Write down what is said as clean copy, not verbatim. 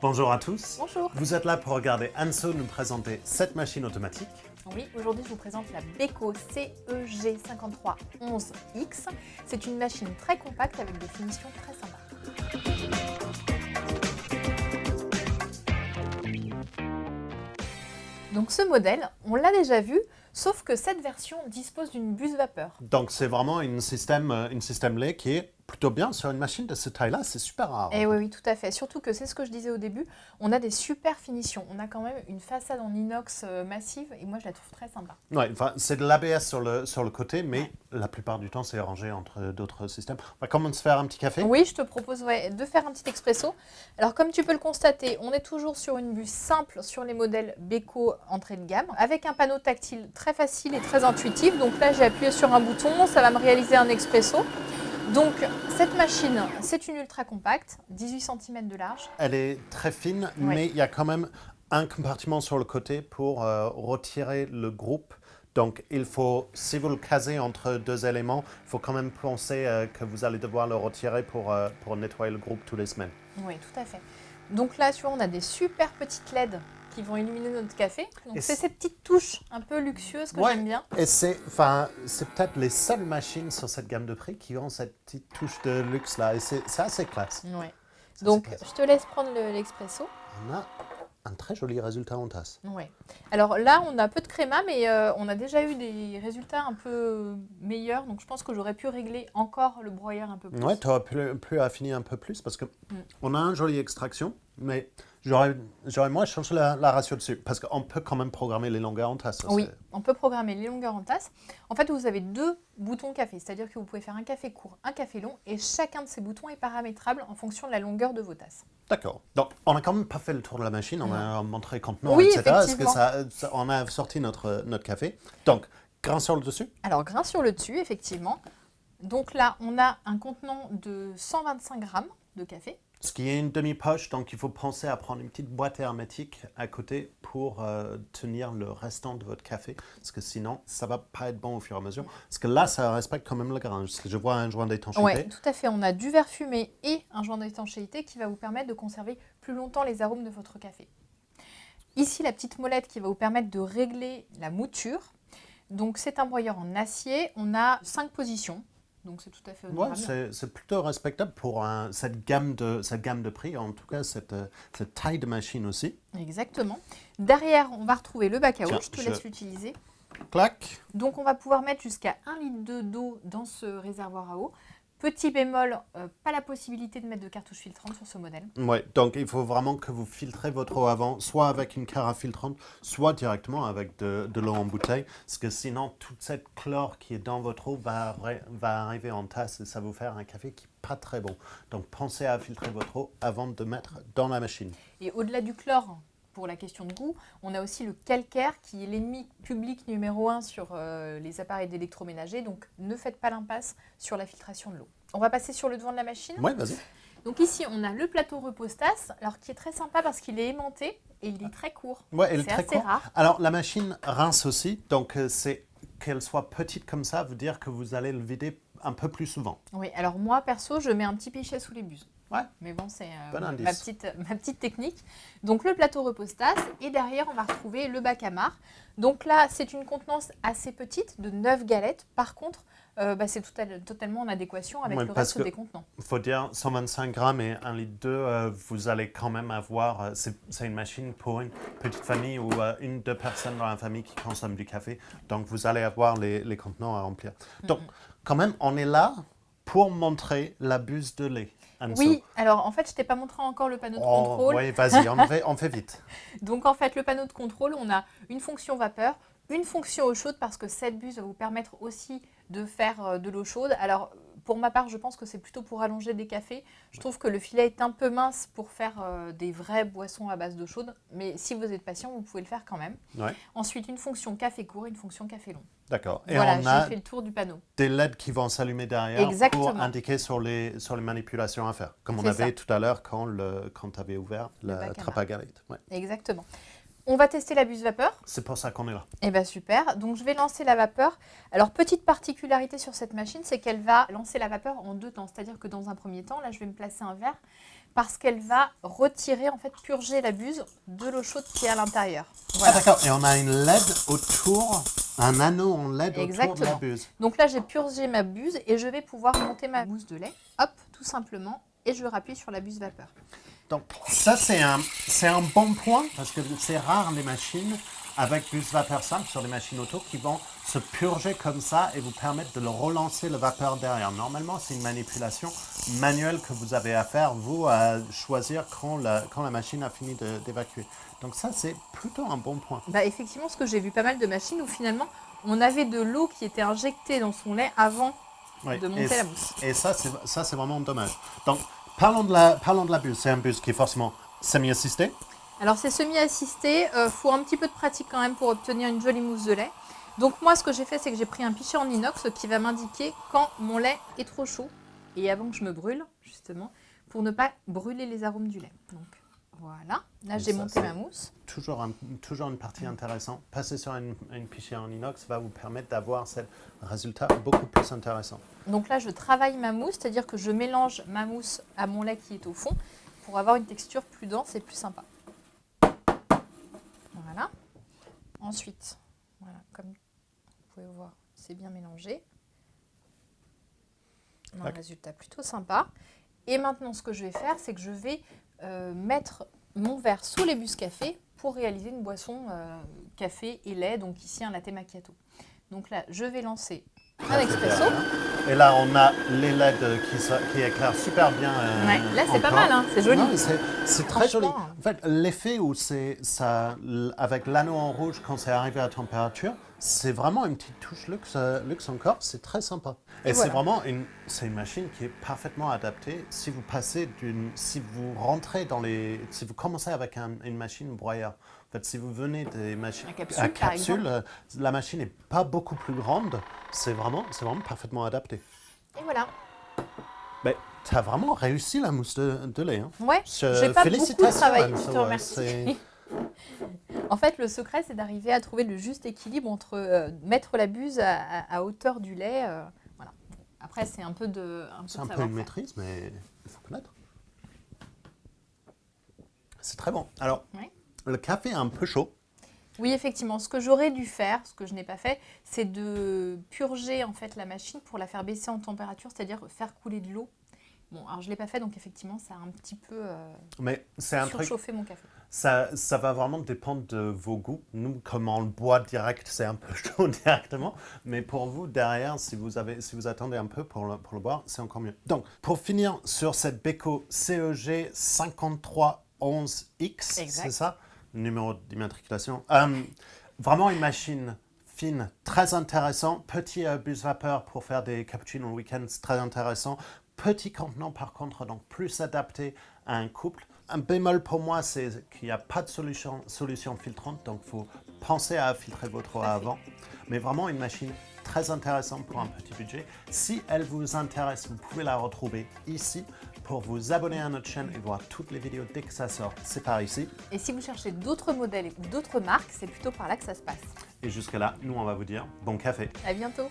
Bonjour à tous. Bonjour. Vous êtes là pour regarder Anso nous présenter cette machine automatique. Oui, aujourd'hui je vous présente la Beko CEG5311X. C'est une machine très compacte avec des finitions très sympas. Donc ce modèle, on l'a déjà vu, sauf que cette version dispose d'une buse vapeur. Donc c'est vraiment un système lait qui est plutôt bien sur une machine de cette taille-là, c'est super rare. Et oui, tout à fait. Surtout que c'est ce que je disais au début, on a des super finitions. On a quand même une façade en inox massive et moi je la trouve très sympa. Ouais, enfin, c'est de l'ABS sur le côté, mais la plupart du temps c'est rangé entre d'autres systèmes. On va commencer à faire un petit café. Oui, je te propose de faire un petit expresso. Alors comme tu peux le constater, on est toujours sur une buse simple sur les modèles Beko entrée de gamme, avec un panneau tactile très facile et très intuitif. Donc là j'ai appuyé sur un bouton, ça va me réaliser un expresso. Donc cette machine, c'est une ultra compacte, 18 cm de large. Elle est très fine, mais il y a quand même un compartiment sur le côté pour retirer le groupe. Donc il faut, si vous le casez entre deux éléments, il faut quand même penser que vous allez devoir le retirer pour nettoyer le groupe toutes les semaines. Oui, tout à fait. Donc là, tu vois, on a des super petites LED qui vont illuminer notre café. Donc c'est ces petites touches un peu luxueuses que j'aime bien. Et c'est peut-être les seules machines sur cette gamme de prix qui ont cette petite touche de luxe là. Et c'est assez classe. Ouais. Donc je te laisse prendre l'expresso. On a un très joli résultat en tasse. Ouais. Alors là, on a peu de créma, mais on a déjà eu des résultats un peu meilleurs. Donc je pense que j'aurais pu régler encore le broyeur un peu plus. Ouais, tu aurais pu affiner un peu plus parce que on a une jolie extraction, mais j'aurais moi changé la ratio dessus parce qu'on peut quand même programmer les longueurs en tasse. Oui, on peut programmer les longueurs en tasse. En fait, vous avez deux boutons café, c'est-à-dire que vous pouvez faire un café court, un café long, et chacun de ces boutons est paramétrable en fonction de la longueur de vos tasses. D'accord. Donc, on n'a quand même pas fait le tour de la machine, on a montré contenant, oui, etc. Effectivement. Est-ce que on a sorti notre café. Donc, grain sur le dessus. Alors, grain sur le dessus, effectivement. Donc là, on a un contenant de 125 grammes de café. Ce qui est une demi-poche, donc il faut penser à prendre une petite boîte hermétique à côté pour tenir le restant de votre café, parce que sinon, ça ne va pas être bon au fur et à mesure. Parce que là, ça respecte quand même le grain, parce que je vois un joint d'étanchéité. Oui, tout à fait. On a du verre fumé et un joint d'étanchéité qui va vous permettre de conserver plus longtemps les arômes de votre café. Ici, la petite molette qui va vous permettre de régler la mouture. Donc, c'est un broyeur en acier. On a 5 positions. Donc c'est tout à fait honorable. Ouais, c'est plutôt respectable pour cette gamme de prix, en tout cas cette taille de machine aussi. Exactement. Derrière, on va retrouver le bac à eau. Je te laisse l'utiliser. Clac. Donc on va pouvoir mettre jusqu'à 1 litre d'eau dans ce réservoir à eau. Petit bémol, pas la possibilité de mettre de cartouche filtrante sur ce modèle. Oui, donc il faut vraiment que vous filtrez votre eau avant, soit avec une carafe filtrante, soit directement avec de l'eau en bouteille, parce que sinon, toute cette chlore qui est dans votre eau va arriver en tasse et ça va vous faire un café qui n'est pas très bon. Donc pensez à filtrer votre eau avant de mettre dans la machine. Et au-delà du chlore, pour la question de goût, on a aussi le calcaire qui est l'ennemi public numéro 1 sur les appareils d'électroménager. Donc ne faites pas l'impasse sur la filtration de l'eau. On va passer sur le devant de la machine. Oui, vas-y. Donc ici, on a le plateau repose-tasse, alors qui est très sympa parce qu'il est aimanté et il est très court. Ouais, c'est assez rare. Alors la machine rince aussi, donc c'est qu'elle soit petite comme ça, veut dire que vous allez le vider un peu plus souvent. Oui, alors moi perso, je mets un petit pichet sous les buses. Ouais. Mais bon, c'est ma petite technique. Donc le plateau repose-tasse et derrière, on va retrouver le bac à marc. Donc là, c'est une contenance assez petite de 9 galettes. Par contre, c'est totalement en adéquation avec le reste des contenants. Il faut dire 125 grammes et 1 litre 2, vous allez quand même avoir, c'est une machine pour une petite famille ou deux personnes dans la famille qui consomment du café. Donc vous allez avoir les contenants à remplir. Donc quand même, on est là pour montrer la buse de lait. Anso. Oui, alors en fait, je ne t'ai pas montré encore le panneau de contrôle. Oui, vas-y, on fait vite. Donc en fait, le panneau de contrôle, on a une fonction vapeur, une fonction eau chaude parce que cette buse va vous permettre aussi de faire de l'eau chaude. Alors pour ma part, je pense que c'est plutôt pour allonger des cafés. Je trouve que le filet est un peu mince pour faire des vraies boissons à base d'eau chaude. Mais si vous êtes patient, vous pouvez le faire quand même. Ouais. Ensuite, une fonction café court et une fonction café long. D'accord. Et voilà, on a j'ai fait le tour du panneau. Des LED qui vont s'allumer derrière. Exactement. Pour indiquer sur les manipulations à faire. Comme on avait tout à l'heure quand tu avais ouvert la trappe à galettes. Ouais. Exactement. On va tester la buse vapeur. C'est pour ça qu'on est là. Eh bien super, donc je vais lancer la vapeur. Alors petite particularité sur cette machine, c'est qu'elle va lancer la vapeur en 2 temps. C'est-à-dire que dans un premier temps, là je vais me placer un verre. parce qu'elle va retirer, en fait, purger la buse de l'eau chaude qui est à l'intérieur. Ah Voilà. d'accord, et on a une LED autour, un anneau en LED autour de la Exactement. buse. Donc là, j'ai purgé ma buse et je vais pouvoir monter ma mousse de lait. Hop, tout simplement. Et je rappuie sur la buse vapeur. Donc ça c'est un bon point parce que c'est rare les machines avec buse vapeur simple sur les machines auto qui vont se purger comme ça et vous permettre de le relancer le vapeur derrière. Normalement c'est une manipulation manuelle que vous avez à faire vous à choisir quand la machine a fini d'évacuer. Donc ça c'est plutôt un bon point. Bah, effectivement, parce que j'ai vu pas mal de machines où finalement on avait de l'eau qui était injectée dans son lait avant Oui, de monter la mousse. Et ça c'est vraiment dommage. Donc parlons de la buse. C'est un buse qui est forcément semi-assisté. Alors c'est semi-assisté, faut un petit peu de pratique quand même pour obtenir une jolie mousse de lait. Donc moi ce que j'ai fait c'est que j'ai pris un pichet en inox qui va m'indiquer quand mon lait est trop chaud et avant que je me brûle justement pour ne pas brûler les arômes du lait. Donc voilà, là Et j'ai ça, monté c'est ma mousse. Toujours une partie intéressante. Passer sur une pichet en inox va vous permettre d'avoir ce résultat beaucoup plus intéressant. Donc là je travaille ma mousse, c'est-à-dire que je mélange ma mousse à mon lait qui est au fond pour avoir une texture plus dense et plus sympa. Voilà. Ensuite, voilà, comme vous pouvez voir, c'est bien mélangé. On a un résultat plutôt sympa. Et maintenant, ce que je vais faire, c'est que je vais mettre mon verre sous les bus café pour réaliser une boisson café et lait, donc ici un latte macchiato. Donc là, je vais lancer un expresso. Et là, on a les LED qui éclairent super bien. Ouais, là, c'est pas mal, hein, c'est joli. Non, c'est très joli. Franchement. En fait, l'effet où c'est ça, avec l'anneau en rouge quand c'est arrivé à température, c'est vraiment une petite touche luxe encore. C'est très sympa. Et voilà. c'est vraiment une machine qui est parfaitement adaptée. Si vous si vous rentrez si vous commencez avec une machine broyeur. En fait, si vous venez des machines à capsule, la machine n'est pas beaucoup plus grande. C'est vraiment parfaitement adapté. Et voilà. Mais tu as vraiment réussi la mousse de lait. Hein. Ouais, j'ai pas beaucoup travaillé, je te remercie. En fait, le secret, c'est d'arriver à trouver le juste équilibre entre mettre la buse à hauteur du lait. Voilà. Après, c'est un peu une maîtrise, mais il faut connaître. C'est très bon. Alors, le café est un peu chaud. Oui, effectivement. Ce que j'aurais dû faire, ce que je n'ai pas fait, c'est de purger en fait la machine pour la faire baisser en température, c'est-à-dire faire couler de l'eau. Bon, alors je ne l'ai pas fait, donc effectivement, ça a un petit peu surchauffé mon café. Ça va vraiment dépendre de vos goûts. Nous, comme on le boit direct, c'est un peu chaud directement. Mais pour vous, derrière, si vous attendez un peu pour le boire, c'est encore mieux. Donc, pour finir sur cette Beko CEG 5311X, c'est ça? Numéro d'immatriculation. Vraiment une machine fine, très intéressant. Petit bus vapeur pour faire des cappuccinos le week-end, c'est très intéressant. Petit contenant par contre, donc plus adapté à un couple. Un bémol pour moi, c'est qu'il n'y a pas de solution filtrante, donc il faut penser à filtrer votre eau avant. Mais vraiment une machine très intéressante pour un petit budget. Si elle vous intéresse, vous pouvez la retrouver ici pour vous abonner à notre chaîne et voir toutes les vidéos dès que ça sort. C'est par ici. Et si vous cherchez d'autres modèles ou d'autres marques, c'est plutôt par là que ça se passe. Et jusque là, nous on va vous dire bon café. À bientôt.